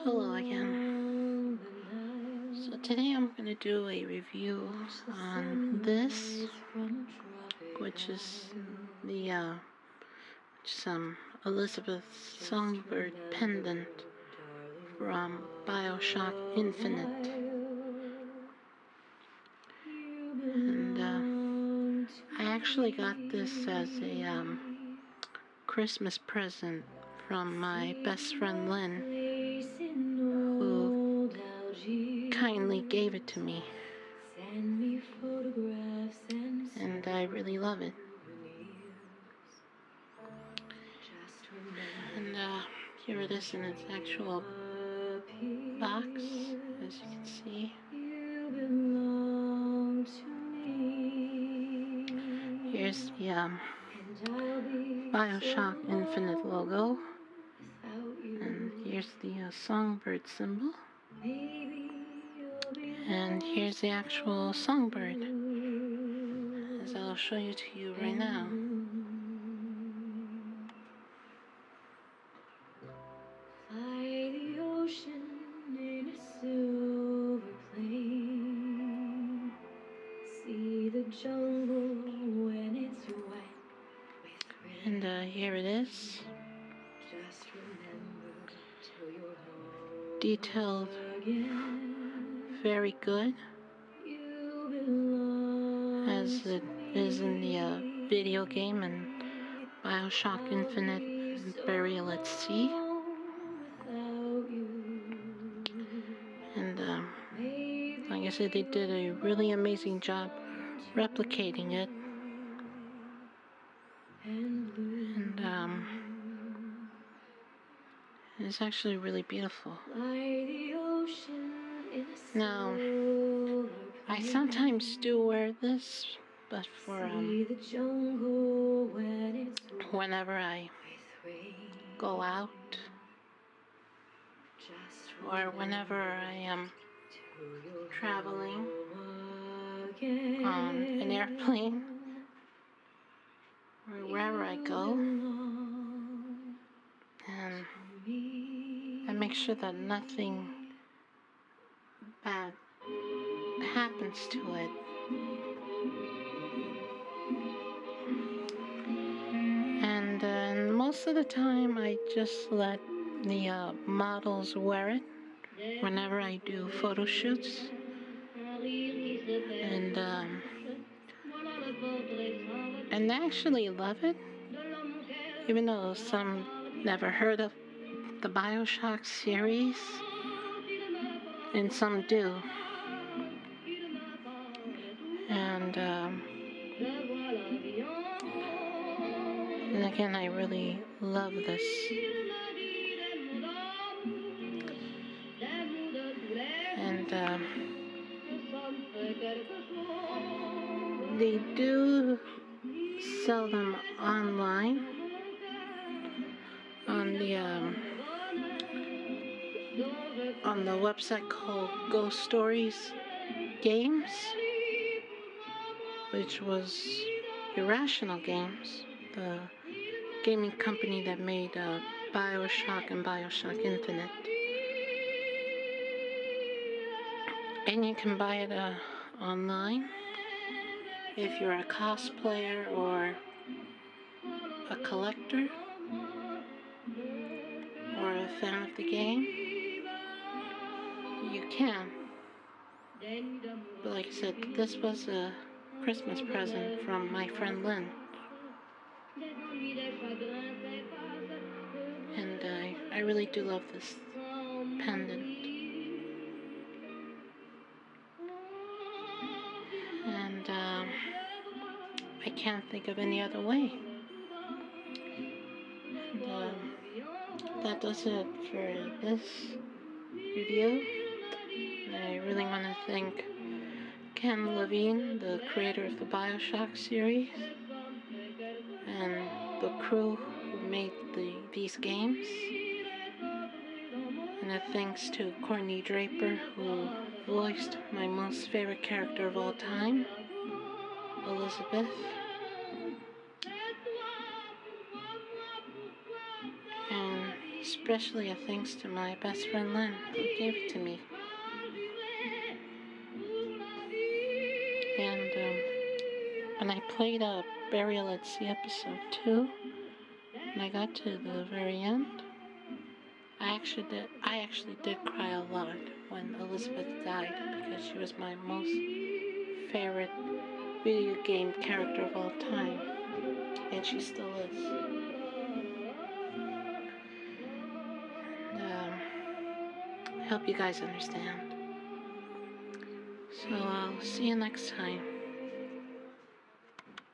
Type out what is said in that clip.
Hello again. So today I'm going to do a review on this, which is the Elizabeth Songbird pendant from BioShock Infinite. And I actually got this as a Christmas present from my best friend Lynn, who kindly gave it to me. And I really love it. And here it is in its actual box, as you can see. Here's the BioShock Infinite logo. And here's the songbird symbol. And here's the actual songbird, as I'll show you to you right now. Fly the ocean in a silver plane. See the jungle when it's wet with rain. And here it is. Just remember till you're home detailed again. Very good, as it is in the video game and BioShock Infinite and Burial at Sea. And like I said, they did a really amazing job replicating it. And it's actually really beautiful. Now, I sometimes do wear this, but for whenever I go out, or whenever I am traveling on an airplane, or wherever I go, and I make sure that nothing bad happens to it. And most of the time I just let the models wear it whenever I do photo shoots. And they actually love it, even though some never heard of the BioShock series, and some do. And again, I really love this. And they do sell them online on the website called Ghost Stories Games, which was Irrational Games, the gaming company that made BioShock and BioShock Infinite. And you can buy it online if you're a cosplayer or a collector or a fan of the game. You can. But like I said, this was a Christmas present from my friend Lynn. And I really do love this pendant. And I can't think of any other way. And that does it for this review. I really want to thank Ken Levine, the creator of the BioShock series, and the crew who made these games. And a thanks to Courtney Draper, who voiced my most favorite character of all time, Elizabeth. And especially a thanks to my best friend Lynn, who gave it to me. And when I played Burial at Sea episode 2, and I got to the very end, I actually did cry a lot when Elizabeth died, because she was my most favorite video game character of all time, and she still is. And, I hope you guys understand. So I'll see you next time.